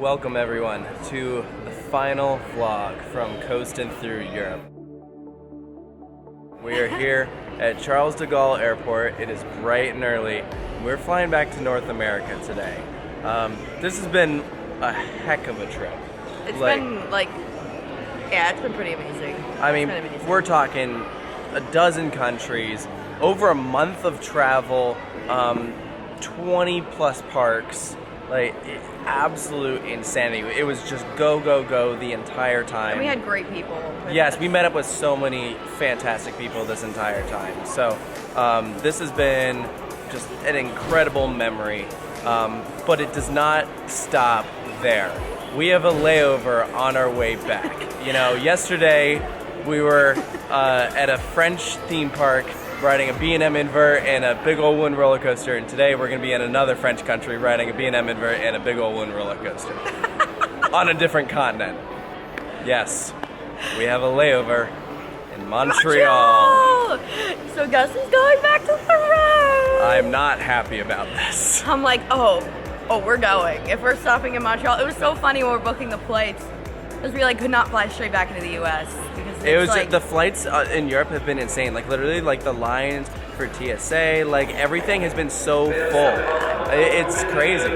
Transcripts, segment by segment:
Welcome everyone to the final vlog from Coastin through Europe. We are here at Charles de Gaulle Airport. It is bright and early. We're flying back to North America today. This has been a heck of a trip. It's been it's been pretty amazing. I mean, we're talking a dozen countries, over a month of travel, 20 plus parks, absolute insanity. It was just go, go, go the entire time. And we had great people. Yes, we met up with so many fantastic people this entire time. So this has been just an incredible memory, but it does not stop there. We have a layover on our way back. You know, yesterday we were at a French theme park riding a B&M invert and a big old wooden roller coaster, and today we're going to be in another French country riding a B&M invert and a big old wooden roller coaster on a different continent. Yes, we have a layover in Montreal. So Gus is going back to Thru. I'm not happy about this. I'm like, oh, we're going. If we're stopping in Montreal, it was so funny when we were booking the flights because we could not fly straight back into the U.S. because it was the flights in Europe have been insane. Literally, the lines for TSA, everything has been so full. It's crazy.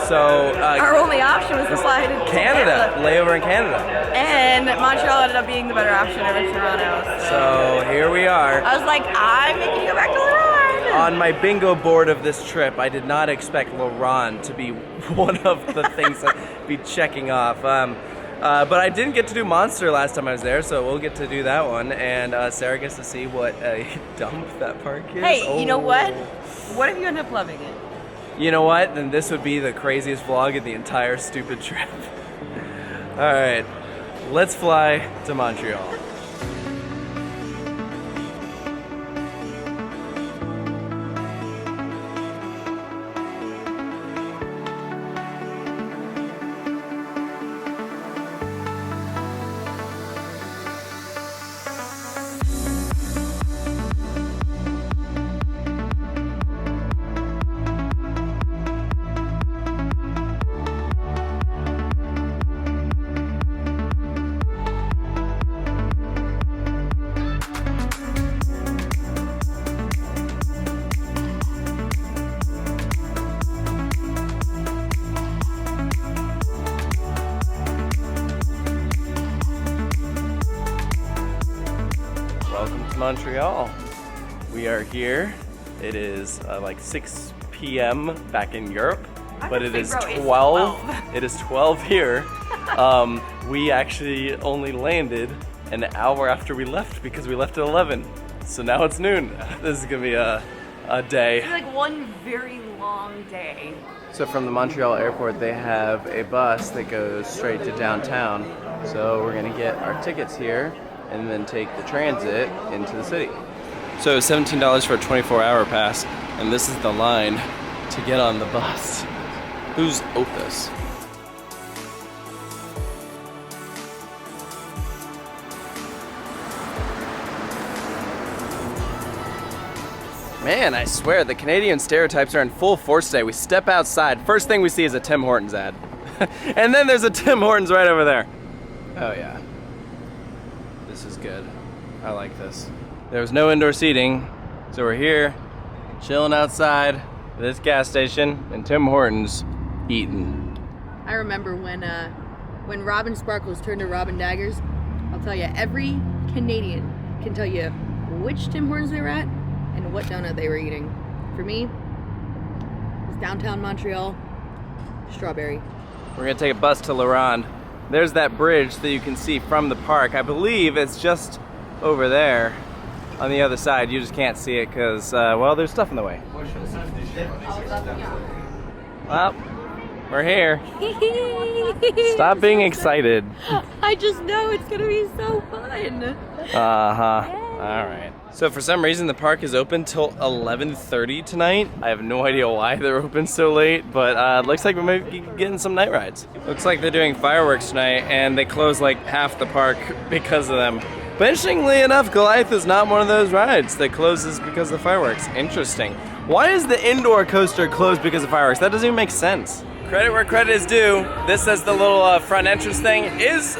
So our only option was to fly to Canada, layover in Canada, and Montreal ended up being the better option over Toronto. So here we are. I was like, I'm making you go back to Ronde. On my bingo board of this trip, I did not expect Ronde to be one of the things I'd be checking off. But I didn't get to do Monstre last time I was there, so we'll get to do that one. And Sarah gets to see what a dump that park is. Hey, you know what? What if you end up loving it? You know what? Then this would be the craziest vlog of the entire stupid trip. Alright, let's fly to Montreal. Welcome to Montreal. We are here. It is 6 p.m. back in Europe, but it is 12. It is 12 here. We actually only landed an hour after we left because we left at 11. So now it's noon. This is gonna be a day. It's one very long day. So from the Montreal airport, they have a bus that goes straight to downtown. So we're gonna get our tickets here and then take the transit into the city. So $17 for a 24-hour pass, and this is the line to get on the bus. Who's Opus? Man, I swear, the Canadian stereotypes are in full force today. We step outside, first thing we see is a Tim Hortons ad. And then there's a Tim Hortons right over there. Oh yeah. This is good. I like this. There was no indoor seating, so we're here, chilling outside this gas station, and Tim Hortons eating. I remember when Robin Sparkles turned to Robin Daggers. I'll tell you, every Canadian can tell you which Tim Hortons they were at and what donut they were eating. For me, it was downtown Montreal, strawberry. We're gonna take a bus to Ronde. There's that bridge that you can see from the park. I believe it's just over there on the other side. You just can't see it because, well, there's stuff in the way. Well, we're here. Stop being excited. I just know it's gonna be so fun. Uh-huh. All right. So for some reason the park is open till 11:30 tonight. I have no idea why they're open so late, but looks like we might be getting some night rides. Looks like they're doing fireworks tonight and they close half the park because of them. But interestingly enough, Goliath is not one of those rides that closes because of fireworks. Interesting. Why is the indoor coaster closed because of fireworks? That doesn't even make sense. credit where credit is due. This, as the little front entrance thing, is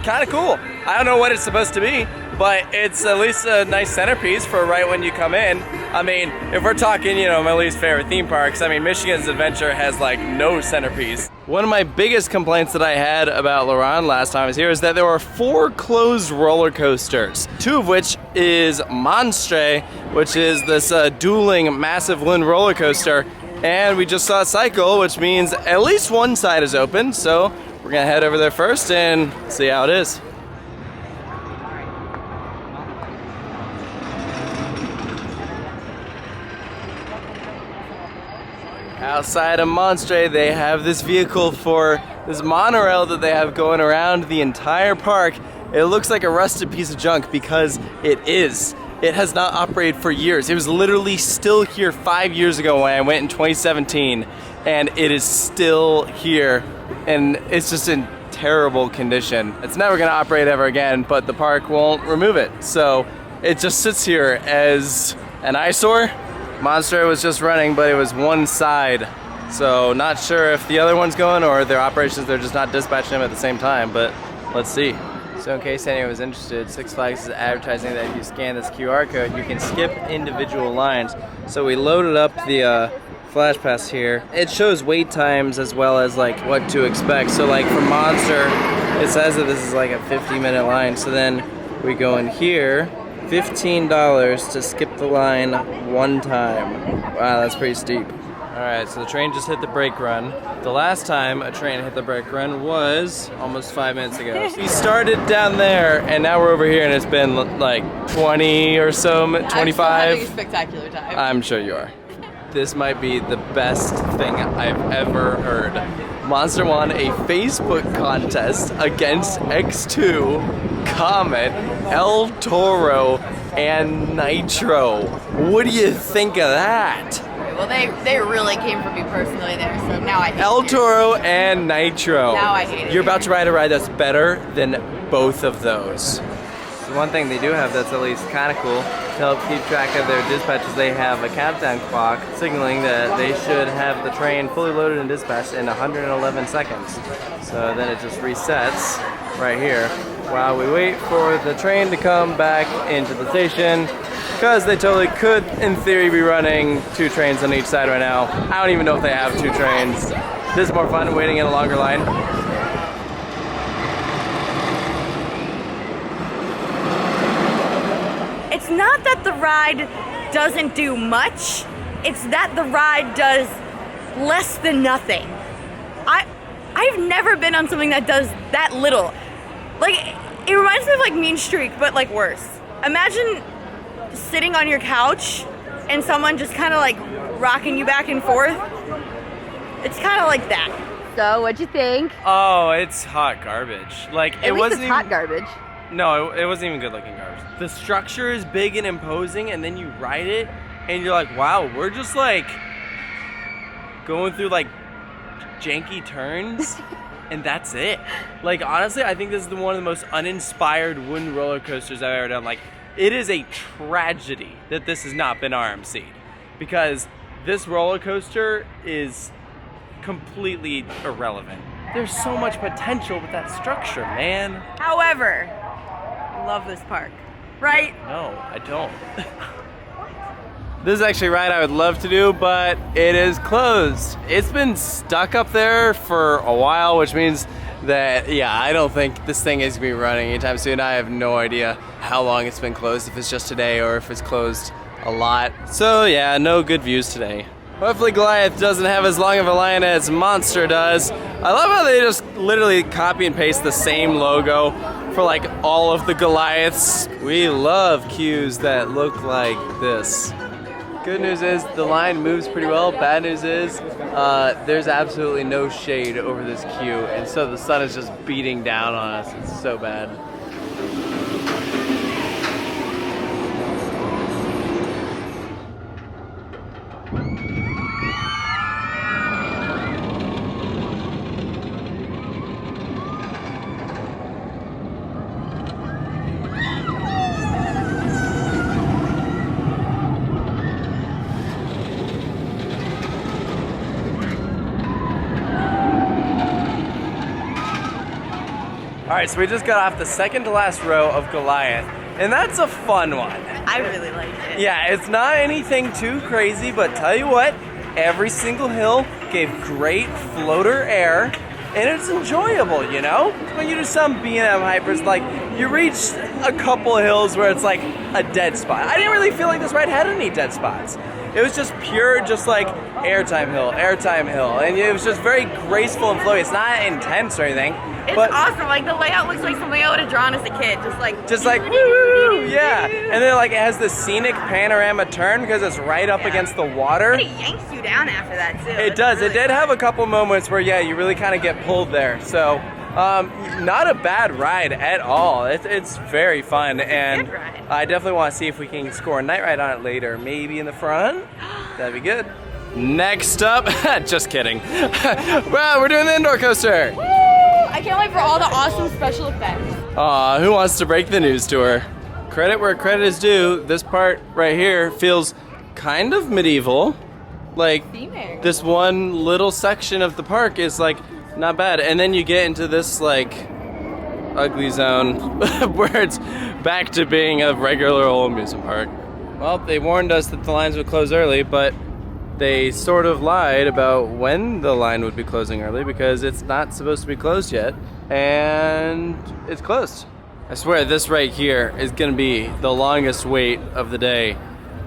kind of cool. I don't know what it's supposed to be, but it's at least a nice centerpiece for right when you come in. I mean, if we're talking, you know, my least favorite theme parks, I mean, Michigan's Adventure has like no centerpiece. One of my biggest complaints that I had about La Ronde last time I was here is that there were 4 closed roller coasters, 2 of which is Monstre, which is this dueling massive wind roller coaster, and we just saw a cycle, which means at least one side is open, so we're gonna head over there first and see how it is. Outside of Monstre, they have this vehicle for this monorail that they have going around the entire park. It looks like a rusted piece of junk because it is. It has not operated for years. It was literally still here 5 years ago when I went in 2017, and it is still here, and it's just in terrible condition. It's never gonna operate ever again, but the park won't remove it. So it just sits here as an eyesore. Monstre was just running, but it was one side. So not sure if the other one's going or their operations, they're just not dispatching them at the same time, but let's see. So in case anyone was interested, Six Flags is advertising that if you scan this QR code, you can skip individual lines. So we loaded up the Flash Pass here. It shows wait times as well as like what to expect. So like for Monstre, it says that this is like a 50-minute line. So then we go in here, $15 to skip the line one time. Wow, that's pretty steep. All right, so the train just hit the brake run. The last time a train hit the brake run was almost 5 minutes ago. We started down there, and now we're over here, and it's been like 20 or so, 25. I'm still having a spectacular time. I'm sure you are. This might be the best thing I've ever heard. Monstre won a Facebook contest against X2, Comet, El Toro, and Nitro. What do you think of that? Well, they really came for me personally there, so now I hate El it. Toro and Nitro. Now I hate it. You're about to ride a ride that's better than both of those. The one thing they do have that's at least kind of cool, to help keep track of their dispatches, they have a countdown clock signaling that they should have the train fully loaded and dispatched in 111 seconds. So then it just resets right here while we wait for the train to come back into the station, because they totally could, in theory, be running 2 trains on each side right now. I don't even know if they have 2 trains. This is more fun waiting in a longer line. It's not that the ride doesn't do much, it's that the ride does less than nothing. I've never been on something that does that little. Like, it reminds me of like Mean Streak, but like worse. Imagine sitting on your couch and someone just kind of like rocking you back and forth. It's kind of like that. So, what'd you think? Oh, it's hot garbage. Like, At it least wasn't it's even hot garbage. No, it wasn't even good looking garbage. The structure is big and imposing, and then you ride it, and you're like, wow, we're just like going through like janky turns, and that's it. Like, honestly, I think this is one of the most uninspired wooden roller coasters I've ever done. Like, it is a tragedy that this has not been RMC'd, because this roller coaster is completely irrelevant. There's so much potential with that structure, man. However, I love this park, right? No, I don't. This is actually a ride I would love to do, but it is closed. It's been stuck up there for a while, which means that, yeah, I don't think this thing is gonna be running anytime soon. I have no idea how long it's been closed, if it's just today or if it's closed a lot. So yeah, no good views today. Hopefully Goliath doesn't have as long of a line as Monstre does. I love how they just literally copy and paste the same logo for like all of the Goliaths. We love queues that look like this. Good news is the line moves pretty well. Bad news is there's absolutely no shade over this queue, and so the sun is just beating down on us. It's so bad. right, so we just got off the second to last row of Goliath, and that's a fun one. I really liked it. Yeah, it's not anything too crazy, but tell you what, every single hill gave great floater air, and it's enjoyable, you know? When you do some B&M hypers, like, you reach a couple hills where it's like a dead spot. I didn't really feel like this ride had any dead spots. It was just pure, just like airtime hill, and it was just very graceful and flowy. It's not intense or anything. It's but awesome. Like, the layout looks like something I would have drawn as a kid. Just like woo, yeah. And then like it has this scenic panorama turn because it's right up against the water. It yanks you down after that too. It does. Really, it did have a couple moments where you really kind of get pulled there. So not a bad ride at all. It's very fun, and good ride. I definitely want to see if we can score a night ride on it later. Maybe in the front. That'd be good. Next up, just kidding. Well, we're doing the indoor coaster. Woo! I can't wait for all the awesome special effects. Aw, who wants to break the news to her? Credit where credit is due. This part right here feels kind of medieval. Like, this one little section of the park is like not bad. And then you get into this like ugly zone where it's back to being a regular old amusement park. Well, they warned us that the lines would close early, but they sort of lied about when the line would be closing early because it's not supposed to be closed yet, and it's closed. I swear this right here is gonna be the longest wait of the day.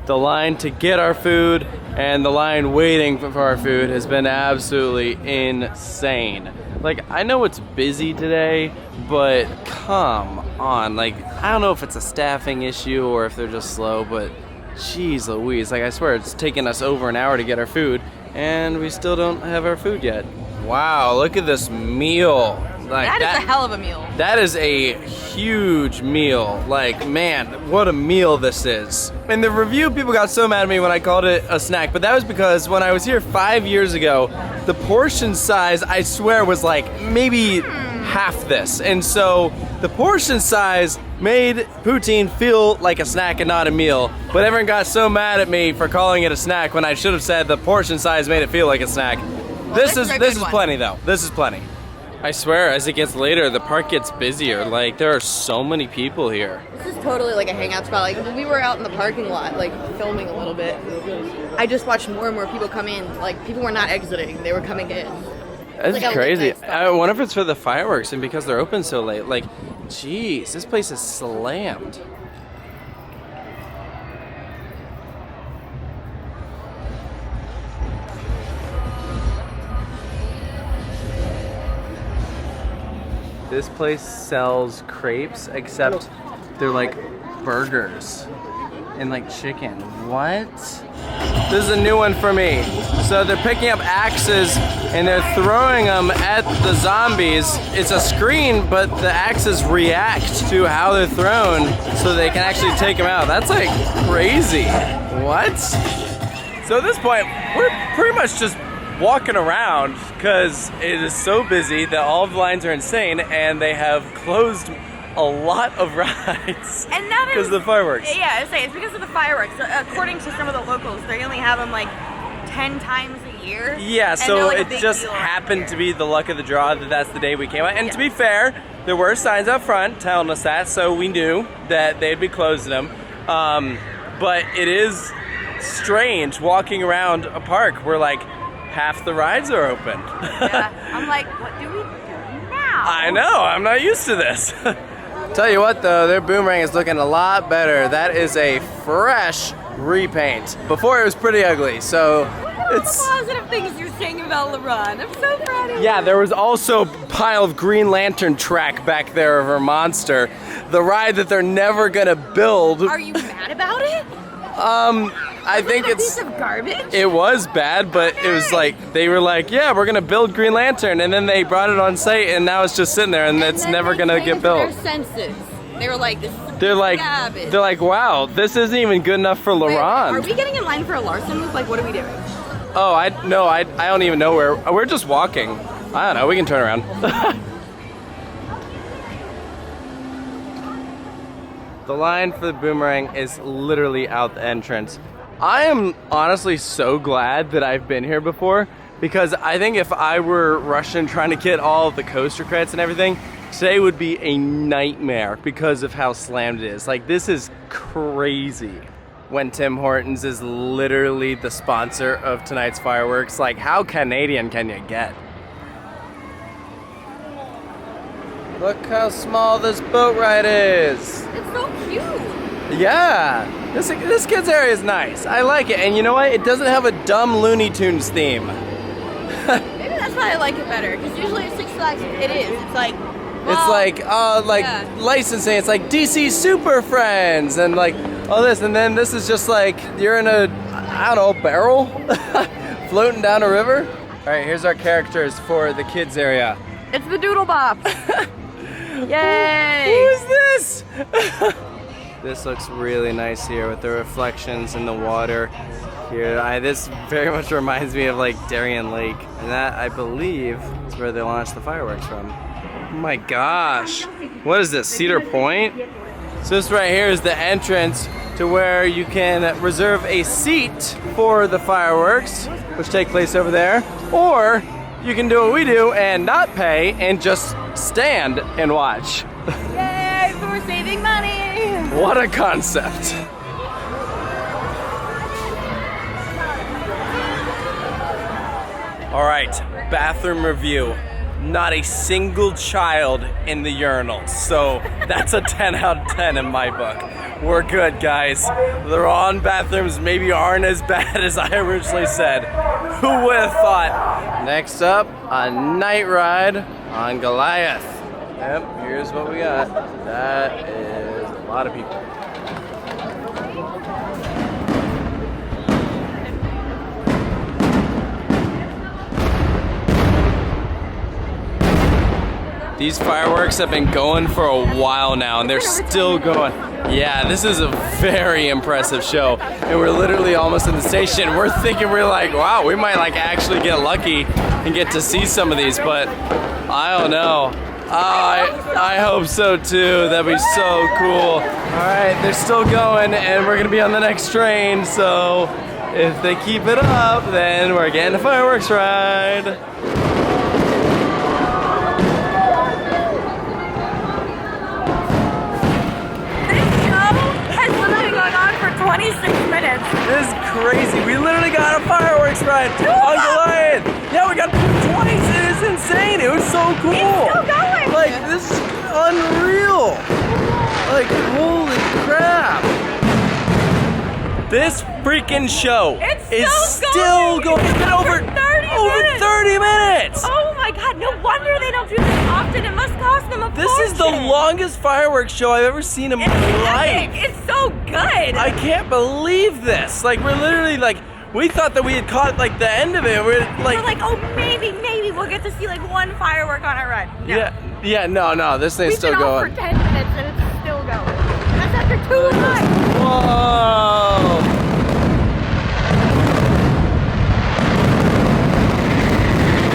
The line to get our food and the line waiting for our food has been absolutely insane. Like, I know it's busy today, but come on. Like, I don't know if it's a staffing issue or if they're just slow, but jeez Louise, like I swear it's taken us over an hour to get our food and we still don't have our food yet. Wow, look at this meal. Like, that is a hell of a meal. That is a huge meal. Like, man, what a meal this is. In the review, people got so mad at me when I called it a snack, but that was because when I was here 5 years ago, the portion size, I swear, was like maybe half this. And so the portion size made poutine feel like a snack and not a meal. But everyone got so mad at me for calling it a snack when I should have said the portion size made it feel like a snack. Well, this is plenty though. This is plenty. I swear, as it gets later, the park gets busier. Like, there are so many people here. This is totally like a hangout spot. Like, when we were out in the parking lot, like, filming a little bit, I just watched more and more people come in. Like, people were not exiting. They were coming in. That's like crazy. I wonder if it's for the fireworks and because they're open so late. Like, geez, this place is slammed. This place sells crepes, except they're like burgers and like chicken. What? This is a new one for me. So they're picking up axes and they're throwing them at the zombies. It's a screen, but the axes react to how they're thrown so they can actually take them out. That's like crazy. What? So at this point, we're pretty much just walking around because it is so busy that all of the lines are insane and they have closed a lot of rides and that because of the fireworks. Yeah, I say it's because of the fireworks. According to some of the locals, they only have them like 10 times a year. Yeah, so like it just happened to be the luck of the draw that that's the day we came out. And to be fair, there were signs out front telling us that, so we knew that they'd be closing them. But it is strange walking around a park where like half the rides are open. Yeah, I'm like, what do we do now? I know, I'm not used to this. Tell you what though, their boomerang is looking a lot better. That is a fresh repaint. Before it was pretty ugly, so it's positive things you're saying about Ronde. I'm so proud of you. Yeah, there was also a pile of Green Lantern track back there over Monstre. The ride that they're never gonna build. Are you mad about it? I think a it's piece of garbage. It was bad, but it was like they were like, yeah, we're gonna build Green Lantern, and then they brought it on site, and now it's just sitting there, and it's never gonna get built. Their senses. They were like, this is They're like, wow, this isn't even good enough for Wait, Ronde. are we getting in line for a Larson loop? Like, what are we doing? Oh, I don't even know where. We're just walking. I don't know. We can turn around. The line for the boomerang is literally out the entrance. I am honestly so glad that I've been here before because I think if I were rushing trying to get all of the coaster credits and everything, Today would be a nightmare because of how slammed it is. Like, this is crazy. When Tim Hortons is literally the sponsor of tonight's fireworks, like, how Canadian can you get? Look how small this boat ride is. It's so cute. Yeah, this kids area is nice. I like it, and you know what? It doesn't have a dumb Looney Tunes theme. Maybe that's why I like it better. Because usually at Six Flags, it is. It's like. Well, It's like licensing. It's like DC Super Friends and like all this, and then this is just like you're in a, I don't know, barrel floating down a river. All right, here's our characters for the kids area. It's the Doodle Bop. Yay! Who is this? This looks really nice here with the reflections in the water here. This very much reminds me of like Darien Lake, and that I believe is where they launched the fireworks from. Oh my gosh. What is this, Cedar Point? So this right here is the entrance to where you can reserve a seat for the fireworks, which take place over there. Or you can do what we do and not pay and just stand and watch. Yay, so we're saving money. What a concept. All right, bathroom review. Not a single child in the urinals, so that's a 10 out of 10 in my book. We're good, guys. The Ronde bathrooms maybe aren't as bad as I originally said. Who would have thought? Next up, a night ride on Goliath. Yep, here's what we got. That is a lot of people. These fireworks have been going for a while now, and they're still going. Yeah, this is a very impressive show, and we're literally almost in the station. We're thinking, we're like, wow, we might like actually get lucky and get to see some of these, but I don't know. I hope so too. That'd be so cool. All right, they're still going, and we're gonna be on the next train. So if they keep it up, then we're getting a fireworks ride. This show has literally gone on for 26 minutes. This is crazy. We literally got a fireworks ride on Goliath. Yeah, we got twice. It is insane. It was so cool. It's still going. Like, this is unreal. Like, holy crap. This freaking show is still going. It's been over 30 minutes. Oh my god, no wonder they don't do this often. It must cost them a This fortune. is the longest fireworks show I've ever seen in my life. Epic. It's so good. I can't believe this. Like, we're literally like, we thought that we had caught like the end of it. We're like, oh, maybe we'll get to see like one firework on our ride. No. yeah, no, this thing's still We've been going. on for 10 minutes and it's still going. That's after 2 nights. Whoa!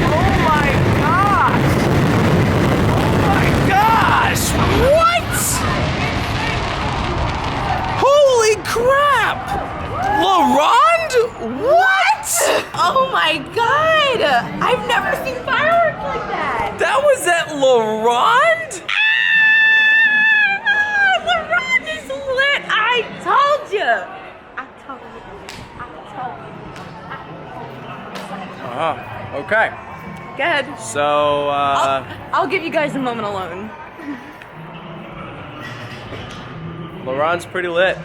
Oh my gosh! Oh my gosh! What? Holy crap! Ronde? What? Oh my god! I've never seen fireworks like that. That was at Ronde? The Ronde is lit. I told you. Okay. Good. So, I'll give you guys a moment alone. Ronde's pretty lit.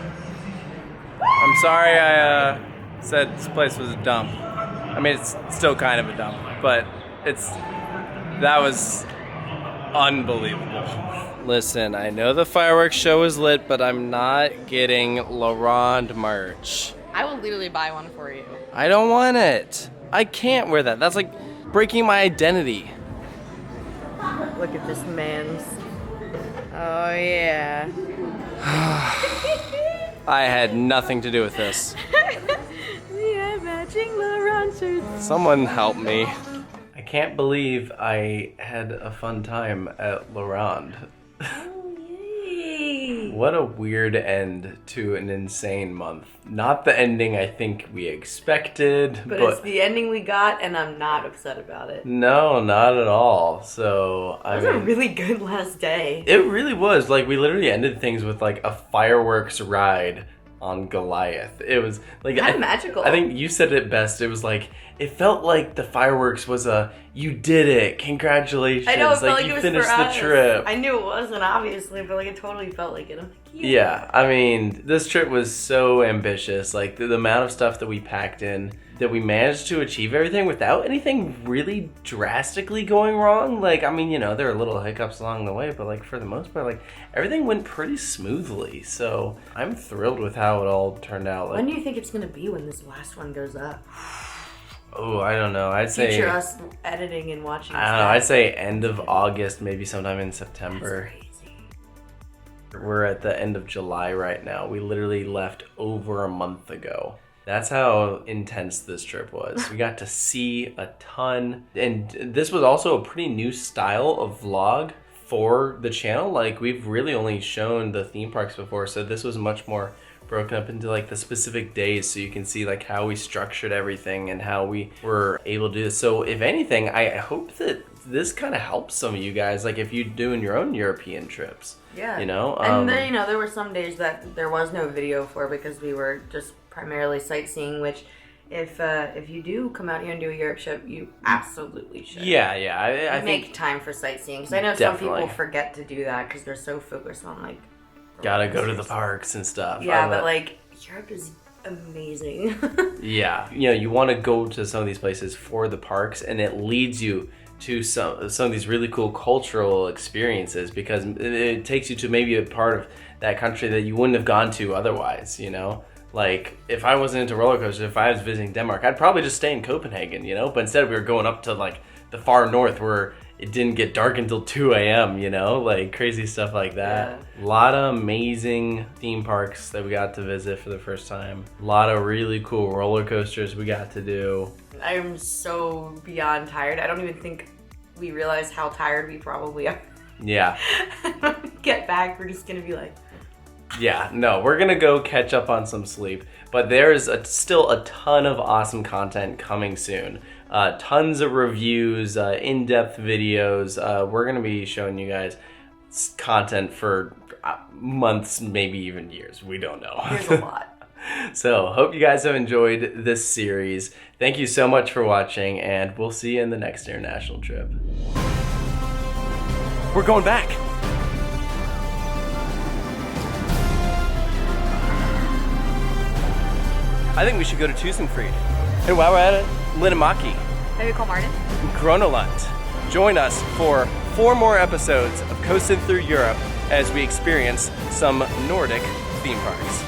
I'm sorry I said this place was a dump. I mean, it's still kind of a dump, but that was unbelievable. Listen, I know the fireworks show is lit, but I'm not getting Ronde merch. I will literally buy one for you. I don't want it. I can't wear that. That's like breaking my identity. Look at this man's. Oh yeah. I had nothing to do with this. Yeah, matching Ronde shirts. Someone help me. I can't believe I had a fun time at Ronde. Oh, yay. What a weird end to an insane month. Not the ending I think we expected, but it's the ending we got, and I'm not upset about it. No, not at all. So, It was a really good last day. It really was. Like, we literally ended things with, like, a fireworks ride on Goliath. It was, like... Kind of magical. I think you said it best. It was, like, it felt like the fireworks was you did it, congratulations. I know, it felt like you it was finished for the us. trip. I knew it wasn't, obviously, but, like, it totally felt like it. I'm like, Yeah, I mean, this trip was so ambitious. Like, the amount of stuff that we packed in, that we managed to achieve everything without anything really drastically going wrong. Like, I mean, you know, there were little hiccups along the way, but, like, for the most part, like, everything went pretty smoothly. So, I'm thrilled with how it all turned out. Like, when do you think it's going to be when this last one goes up? Oh, I don't know. I'd say... Future us editing and watching I don't know. I'd say end of August, maybe sometime in September. That's crazy. We're at the end of July right now. We literally left over a month ago. That's how intense this trip was. We got to see a ton. And this was also a pretty new style of vlog for the channel. Like, we've really only shown the theme parks before, so this was much more broken up into like the specific days, so you can see like how we structured everything and how we were able to do this. So if anything, I hope that this kind of helps some of you guys, like if you're doing your own European trips. Yeah. You know? And then, you know, there were some days that there was no video for because we were just primarily sightseeing, which if you do come out here and do a Europe trip, you absolutely should. Yeah. I make think time for sightseeing, because I know definitely. some people forget to do that because they're so focused on like gotta go to the parks and stuff. Yeah, but like Europe is amazing. Yeah, you know, you want to go to some of these places for the parks, and it leads you to some of these really cool cultural experiences, because it takes you to maybe a part of that country that you wouldn't have gone to otherwise, you know? Like, if I wasn't into roller coasters, if I was visiting Denmark, I'd probably just stay in Copenhagen, you know? But instead we were going up to like the far north where it didn't get dark until 2 a.m., you know? Like crazy stuff like that. Yeah. A lot of amazing theme parks that we got to visit for the first time. A lot of really cool roller coasters we got to do. I am so beyond tired. I don't even think we realize how tired we probably are. Yeah. When we get back, we're just gonna be like... Yeah, no, we're gonna go catch up on some sleep, but there's still a ton of awesome content coming soon. Tons of reviews, in-depth videos. We're gonna be showing you guys content for months, maybe even years. We don't know. There's a lot. So, hope you guys have enjoyed this series. Thank you so much for watching, and we'll see you in the next international trip. We're going back. I think we should go to Tusenfried. And while we're at it, Linnamaki, Maybe call Martin. Groneland. Join us for 4 more episodes of Coastin through Europe as we experience some Nordic theme parks.